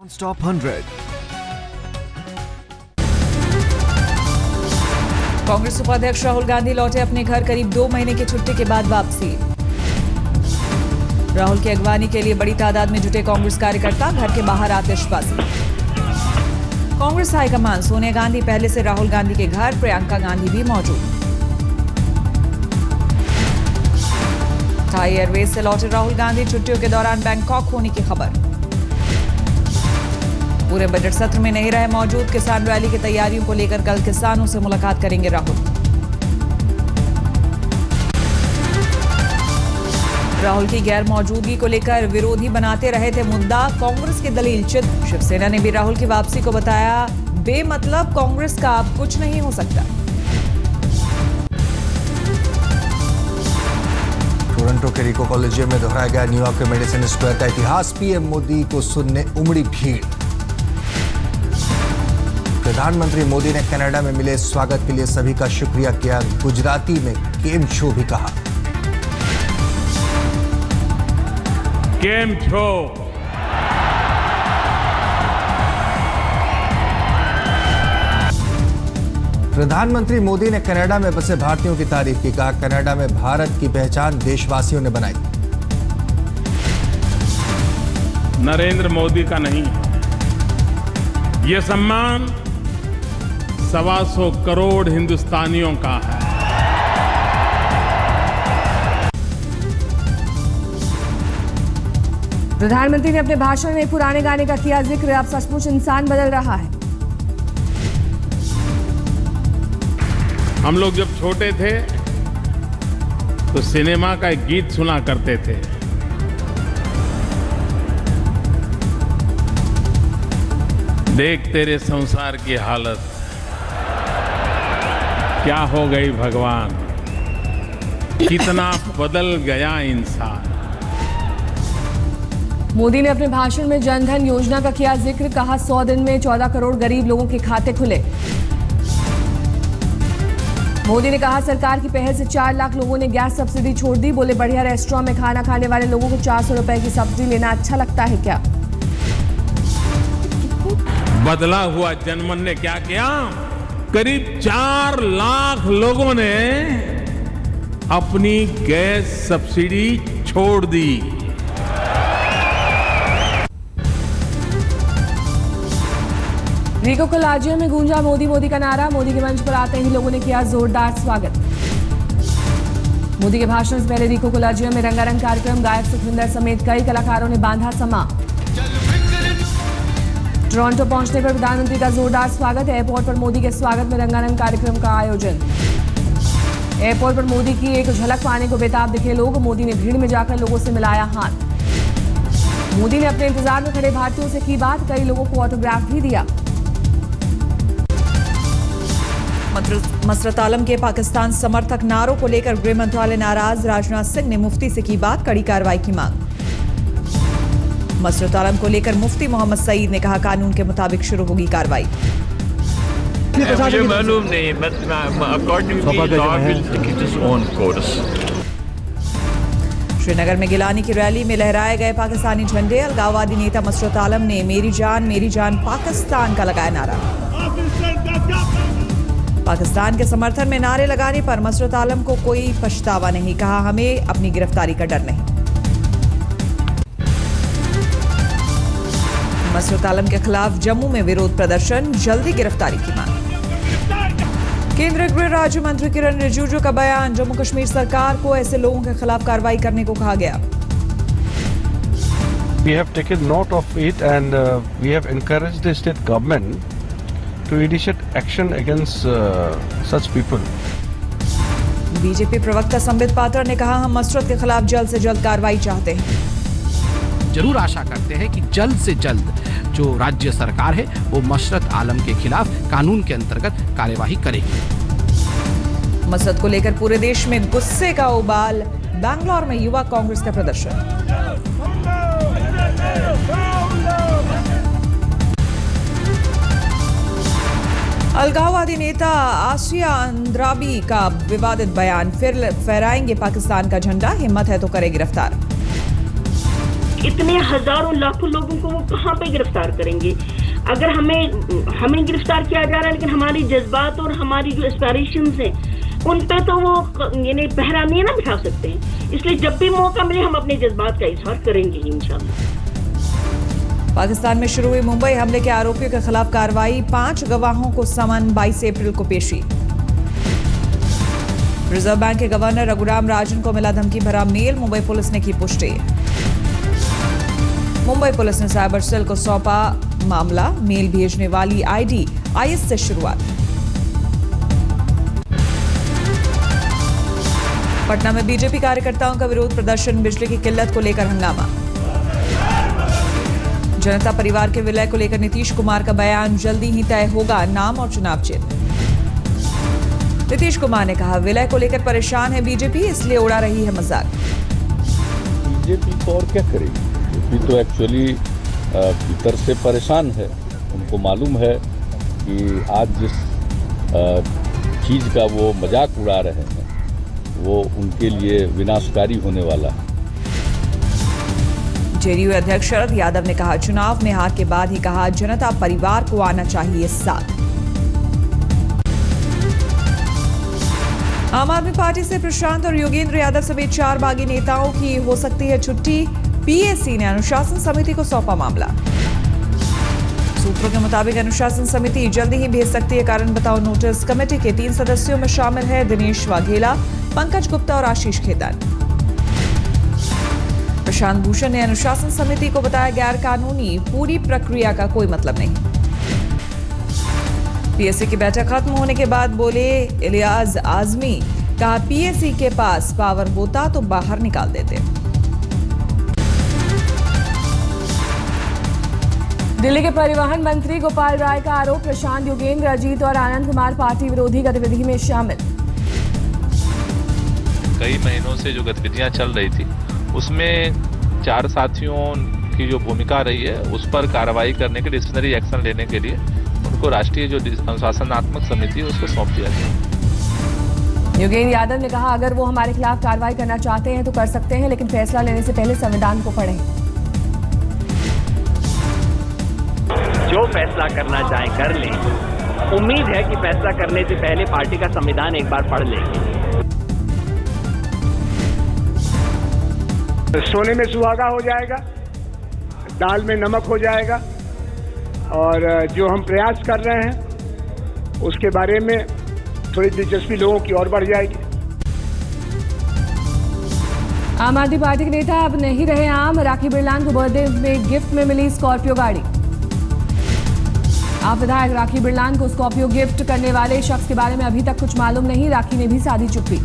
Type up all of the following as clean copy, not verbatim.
Stop 100. Congress उपाध्यक्ष राहुल गांधी लौटे अपने घर करीब 2 महीने की छुट्टी के बाद वापसी। राहुल की अगवानी के लिए बड़ी तादाद में जुटे कांग्रेस कार्यकर्ता, घर के बाहर आतिशबाजी। कांग्रेस हाईकमान सोनिया गांधी पहले से राहुल गांधी के घर, प्रियंका गांधी भी मौजूद। थाई एयरवेज से लौटे राहुल गांधी, छुट्टियों के दौरान बैंकॉक होने की खबर। पूरे बजट सत्र में नहीं रहे मौजूद, किसान रैली की तैयारियों को लेकर कल किसानों से मुलाकात करेंगे राहुल। राहुल की गैर मौजूदगी को लेकर विरोधी बनाते रहे थे मुद्दा, कांग्रेस की दलील चित। शिवसेना ने भी राहुल की वापसी को बताया बेमतलब, कांग्रेस का अब कुछ नहीं हो सकता। टोरंटो के रिको कॉलेजियम में दोहराया गया न्यूयॉर्क के मेडिसन स्क्वायर का इतिहास, पीएम मोदी को सुनने उमड़ी भीड़। प्रधानमंत्री मोदी ने कनाडा में मिले स्वागत के लिए सभी का शुक्रिया किया, गुजराती में केम छो भी कहा। केम छो। प्रधानमंत्री मोदी ने कनाडा में बसे भारतीयों की तारीफ की, कहा कनाडा में भारत की पहचान देशवासियों ने बनाई। नरेंद्र मोदी का नहीं, यह सम्मान 125 करोड़ हिंदुस्तानियों का है। प्रधानमंत्री ने अपने भाषण में पुराने गाने का किया जिक्र, अब सचमुच इंसान बदल रहा है। हम लोग जब छोटे थे तो सिनेमा का एक गीत सुना करते थे, देख तेरे संसार की हालत क्या हो गई भगवान, कितना बदल गया इंसान। मोदी ने अपने भाषण में जनधन योजना का किया जिक्र, कहा 100 दिन में 14 करोड़ गरीब लोगों के खाते खुले। मोदी ने कहा सरकार की पहल से 4 लाख लोगों ने गैस सब्सिडी छोड़ दी। बोले बढ़िया रेस्टोरेंट में खाना खाने वाले लोगों को 400 रुपए की सब्सिडी लेना अच्छा लगता है क्या? बदला हुआ जनमन ने क्या किया, करीब 4 लाख लोगों ने अपनी गैस सब्सिडी छोड़ दी। रिको कॉलेजियम में गूंजा मोदी मोदी का नारा, मोदी के मंच पर आते ही लोगों ने किया जोरदार स्वागत। मोदी के भाषण से पहले रिको कॉलेजियम में रंगारंग कार्यक्रम, गायक सुखविंदर समेत कई कलाकारों ने बांधा समा। टोरंटो पहुंचने पर प्रधानमंत्री का जोरदार स्वागत, एयरपोर्ट पर मोदी के स्वागत में रंगारंग कार्यक्रम का आयोजन। एयरपोर्ट पर मोदी की एक झलक पाने को बेताब दिखे लोग, मोदी ने भीड़ में जाकर लोगों से मिलाया हाथ। मोदी ने अपने इंतजार में खड़े भारतीयों से की बात, कई लोगों को ऑटोग्राफ भी दिया। मसरत आलम के पाकिस्तान समर्थक नारों को लेकर गृह मंत्रालय नाराज, राजनाथ सिंह ने मुफ्ती से की बात, कड़ी कार्रवाई की मांग। मसरत आलम को लेकर मुफ्ती मोहम्मद सईद ने कहा कानून के मुताबिक शुरू होगी कार्रवाई। मुझे मालूम नहीं, श्रीनगर में गिलानी की रैली में लहराए गए पाकिस्तानी झंडे, अलगाववादी नेता मसरत आलम ने मेरी जान पाकिस्तान का लगाया नारा। पाकिस्तान के समर्थन में नारे लगाने पर मसरत आलम को कोई पछतावा नहीं, कहा हमें अपनी गिरफ्तारी का डर नहीं। मसरत आलम के खिलाफ जम्मू में विरोध प्रदर्शन, जल्दी गिरफ्तारी की मांग। केंद्रीय गृह राज्य मंत्री किरण रिजिजू का बयान, जम्मू कश्मीर सरकार को ऐसे लोगों के खिलाफ कार्रवाई करने को कहा गया। We have taken note of it and we have encouraged the state government to initiate action against such people. BJP प्रवक्ता संबित पात्रा ने कहा हम मसरत के खिलाफ जल्द से जल्द कार्रवाई चाहते हैं। जरूर आशा करते हैं कि जल्द से जल्द जो राज्य सरकार है वो मसरत आलम के खिलाफ कानून के अंतर्गत कार्यवाही करेगी। मसरत को लेकर पूरे देश में गुस्से का उबाल, बैंगलोर में युवा कांग्रेस का प्रदर्शन। अलगाववादी नेता आसिया अंद्राबी का विवादित बयान, फिर फहराएंगे पाकिस्तान का झंडा, हिम्मत है तो करे गिरफ्तार। इतने हजारों लाखों लोगों को वो कहाँ पे गिरफ्तार करेंगे? अगर हमें गिरफ्तार किया जा रहा है, लेकिन हमारी जज्बात और हमारी जो एस्पिरेशंस हैं उन पे तो वो यानी पहरा नहीं ना बिठा सकते हैं। इसलिए जब भी मौका मिले हम अपने जज्बात का इजहार करेंगे इंशाअल्लाह। पाकिस्तान में शुरू हुई मुंबई हमले के आरोपियों के खिलाफ कार्रवाई, 5 गवाहों को समन, 22 अप्रैल को पेशी। रिजर्व बैंक के गवर्नर रघुराम राजन को मिला धमकी भरा मेल, मुंबई पुलिस ने की पुष्टि। मुंबई पुलिस ने साइबर सेल को सौंपा मामला, मेल भेजने वाली आईडी आईएस से शुरुआत। पटना में बीजेपी कार्यकर्ताओं का विरोध प्रदर्शन, बिजली की किल्लत को लेकर हंगामा। जनता परिवार के विलय को लेकर नीतीश कुमार का बयान, जल्दी ही तय होगा नाम और चुनाव चिन्ह। नीतीश कुमार ने कहा विलय को लेकर परेशान है बीजेपी, इसलिए उड़ा रही है मजाक। बीजेपी तो और क्या करेगी? बीजेपी तो एक्चुअली भीतर से परेशान है। उनको मालूम है कि आज जिस चीज का वो मजाक उड़ा रहे हैं वो उनके लिए विनाशकारी होने वाला है। जेडीयू अध्यक्ष शरद यादव ने कहा चुनाव में हार के बाद ही कहा जनता परिवार को आना चाहिए साथ। आम आदमी पार्टी से प्रशांत और योगेंद्र यादव समेत 4 बागी नेताओं की हो सकती है छुट्टी, पीएसी ने अनुशासन समिति को सौंपा मामला। सूत्रों के मुताबिक अनुशासन समिति जल्दी ही भेज सकती है कारण बताओ नोटिस। कमेटी के 3 सदस्यों में शामिल है दिनेश वाघेला, पंकज गुप्ता और आशीष खेतान। प्रशांत भूषण ने अनुशासन समिति को बताया गैर कानूनी, पूरी प्रक्रिया का कोई मतलब नहीं। पीएससी की बैठक खत्म होने के बाद बोले इलियास आजमी, कहा पीएससी के पास पावर होता तो बाहर निकाल देते। दिल्ली के परिवहन मंत्री गोपाल राय का आरोप, प्रशांत, योगेंद्र, अजीत और आनंद कुमार पार्टी विरोधी गतिविधि में शामिल। कई महीनों से जो गतिविधियां चल रही थी उसमें 4 साथियों की जो भूमिका रही है उस पर कार्रवाई करने के, डिसिप्लिनरी एक्शन लेने के लिए उनको राष्ट्रीय जो अनुशासनात्मक समिति है उसको सौंप दिया गया। योगेंद्र यादव ने कहा अगर वो हमारे खिलाफ कार्रवाई करना चाहते हैं तो कर सकते हैं, लेकिन फैसला लेने से पहले संविधान को पढ़ें। जो फैसला करना चाहे कर लें। उम्मीद है कि फैसला करने से पहले पार्टी का संविधान एक बार पढ़ लेंगे। सोने में सुहागा हो जाएगा, दाल में नमक हो जाएगा, और जो हम प्रयास कर रहे हैं उसके बारे में थोड़ी दिलचस्पी लोगों की और बढ़ जाएगी। आम आदमी पार्टी के नेता अब नहीं रहे आम, राखी बिरलान को बर्थडे में गिफ्ट में मिली स्कॉर्पियो गाड़ी। आप विधायक राखी बिरलान को स्कॉर्पियो गिफ्ट करने वाले शख्स के बारे में अभी तक कुछ मालूम नहीं, राखी ने भी साधी चुप्पी।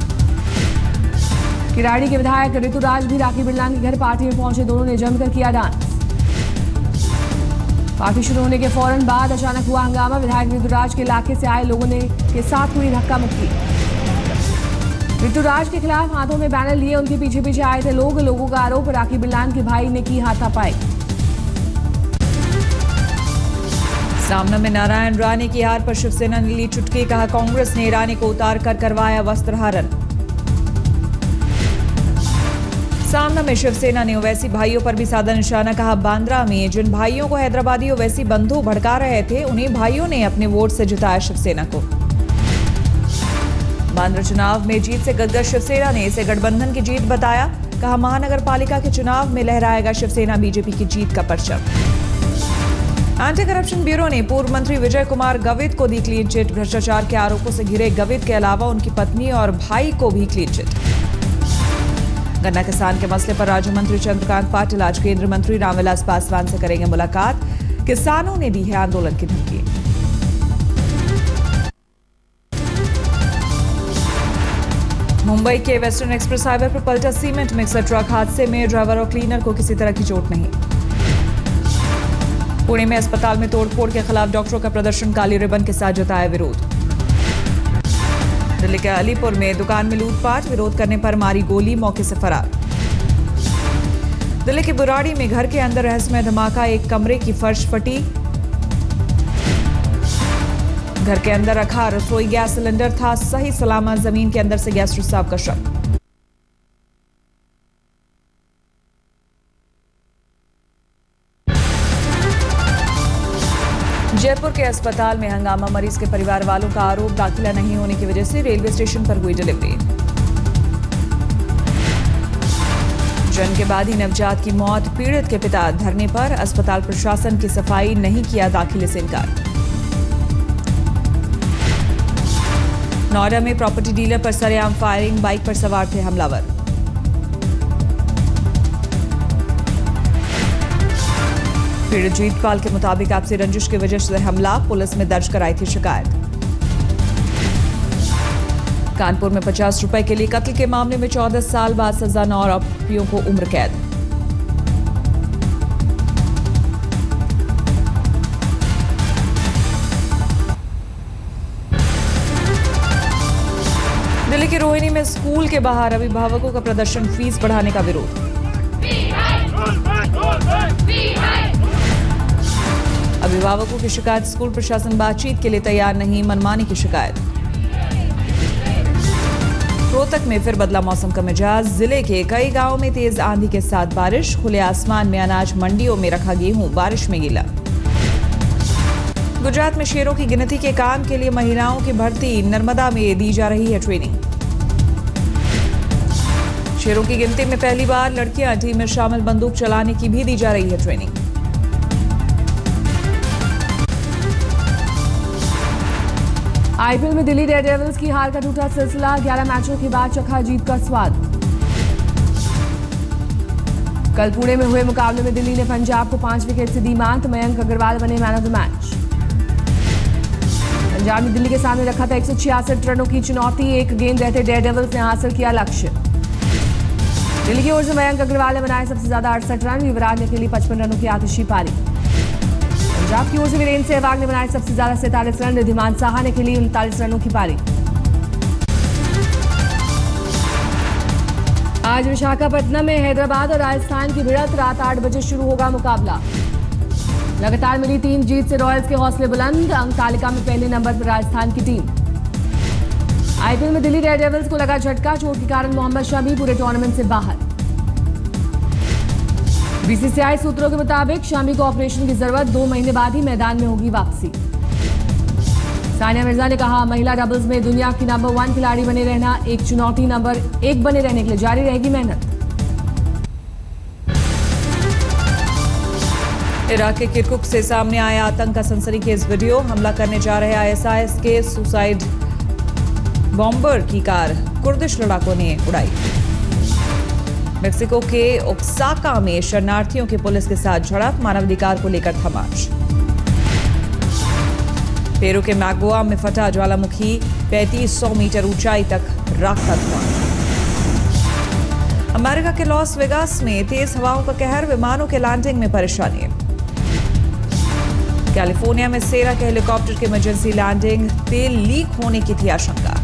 किराड़ी के विधायक ऋतुराज भी राखी बिरलान के घर पार्टी में पहुंचे, दोनों ने जमकर किया डांस। पार्टी शुरू होने के फौरन बाद अचानक हुआ हंगामा, विधायक ऋतुराज के इलाके से आए लोगों के साथ हुई धक्का मुक्की। ऋतुराज के खिलाफ हाथों में बैनर लिए उनके पीछे पीछे आए थे लोगों का आरोप, राखी बिरलान के भाई ने की हाथापाई। सामना में नारायण राणे की हार पर शिवसेना ने ली चुटकी, कहा कांग्रेस ने राणे को उतार कर करवाया वस्त्रहरण। सामना में शिवसेना ने ओवैसी भाइयों पर भी साधा निशाना, कहा बांद्रा में जिन भाइयों को हैदराबादी ओवैसी बंधु भड़का रहे थे उन्हीं भाइयों ने अपने वोट से जिताया शिवसेना को। बांद्रा चुनाव में जीत से गदगद शिवसेना ने इसे गठबंधन की जीत बताया, कहा महानगर पालिका के चुनाव में लहराएगा शिवसेना बीजेपी की जीत का परचम। एंटी करप्शन ब्यूरो ने पूर्व मंत्री विजय कुमार गवित को दी क्लीन चिट, भ्रष्टाचार के आरोपों से घिरे गवित के अलावा उनकी पत्नी और भाई को भी क्लीन चिट। गन्ना किसान के मसले पर राज्य मंत्री चंद्रकांत पाटिल आज केंद्रीय मंत्री रामविलास पासवान से करेंगे मुलाकात, किसानों ने दी है आंदोलन की धमकी। मुंबई के वेस्टर्न एक्सप्रेस हाईवे पर पलटा सीमेंट मिक्सर ट्रक, हादसे में ड्राइवर और क्लीनर को किसी तरह की चोट नहीं। पुणे में अस्पताल में तोड़फोड़ के खिलाफ डॉक्टरों का प्रदर्शन, काली रिबन के साथ जताया विरोध। दिल्ली के अलीपुर में दुकान में लूटपाट, विरोध करने पर मारी गोली, मौके से फरार। दिल्ली के बुराड़ी में घर के अंदर रहस्यमय धमाका, एक कमरे की फर्श फटी, घर के अंदर रखा रसोई गैस सिलेंडर था सही सलामत, जमीन के अंदर से गैस रिसाव का शक। जयपुर के अस्पताल में हंगामा, मरीज के परिवार वालों का आरोप दाखिला नहीं होने की वजह से रेलवे स्टेशन पर हुई डिलीवरी। जन्म के बाद ही नवजात की मौत, पीड़ित के पिता धरने पर, अस्पताल प्रशासन की सफाई नहीं किया, दाखिले से इनकार। नोएडा में प्रॉपर्टी डीलर पर सरेआम फायरिंग, बाइक पर सवार थे हमलावर। पीड़ित जीतपाल के मुताबिक आपसी रंजिश की वजह से हमला, पुलिस में दर्ज कराई थी शिकायत। कानपुर में 50 रुपए के लिए कत्ल के मामले में 14 साल बाद सजा, 9 आरोपियों को उम्र कैद। दिल्ली के रोहिणी में स्कूल के बाहर अभिभावकों का प्रदर्शन, फीस बढ़ाने का विरोध। अभिभावकों की शिकायत, स्कूल प्रशासन बातचीत के लिए तैयार नहीं, मनमानी की शिकायत। रोहतक में फिर बदला मौसम का मिजाज, जिले के कई गांवों में तेज आंधी के साथ बारिश, खुले आसमान में अनाज, मंडियों में रखा गेहूं, बारिश में गीला। गुजरात में शेरों की गिनती के काम के लिए महिलाओं की भर्ती, नर्मदा में दी जा रही है ट्रेनिंग। शेरों की गिनती में पहली बार लड़कियां टीम में शामिल, बंदूक चलाने की भी दी जा रही है ट्रेनिंग। आईपीएल में दिल्ली डेयरडेविल्स की हार का टूटा सिलसिला, 11 मैचों के बाद चखा जीत का स्वाद। कल पुणे में हुए मुकाबले में दिल्ली ने पंजाब को 5 विकेट से दी मात, मयंक अग्रवाल बने man of the match. Punjab ने दिल्ली के सामने रखा था 166 रनों की चुनौती, 1 गेंद रहते डेयरडेविल्स ने हासिल किया लक्ष्य। दिल्ली की ओर से मयंक अग्रवाल ने बनाए सबसे ज्यादा 68 रन, युवराज ने खेली 55 रनों की आतिशी पारी। पंजाब की ओर से वीरेंद्र सहवाग ने बनाए सबसे ज्यादा 47 रन, रिद्धिमान साहा ने खेली 39 रनों की पारी। आज विशाखापट्टनम में हैदराबाद और राजस्थान की भिड़ंत, रात 8 बजे शुरू होगा मुकाबला। लगातार मिली 3 जीत से रॉयल्स के हौसले बुलंद, अंक तालिका में पहले नंबर पर राजस्थान की टीम। आईपीएल में दिल्ली डेयरडेविल्स को लगा झटका, चोट के कारण मोहम्मद शमी पूरे टूर्नामेंट से बाहर। बीसीसीआई सूत्रों के मुताबिक शमी को ऑपरेशन की जरूरत, 2 महीने बाद ही मैदान में होगी वापसी। सानिया मिर्जा ने कहा, महिला डबल्स में दुनिया की नंबर 1 खिलाड़ी बने रहना एक चुनौती, नंबर 1 बने रहने के लिए जारी रहेगी मेहनत। इराक के किरकुक से सामने आया आतंक का सनसनीखेज वीडियो, हमला करने जा रहे आईएसआईएस के सुसाइड बॉम्बर की कार कुर्दिश लड़ाकों ने उड़ाई। मेक्सिको के ओक्साका में शरणार्थियों की पुलिस के साथ झड़प, मानवाधिकार को लेकर थमाश। पेरू के मैगोआ में फटा ज्वालामुखी, 3500 मीटर ऊंचाई तक राख का धुआं। अमेरिका के लॉस वेगास में तेज हवाओं का कहर, विमानों के लैंडिंग में परेशानी। कैलिफोर्निया में सेरा के हेलीकॉप्टर की इमरजेंसी लैंडिंग, तेल लीक होने की थी आशंका।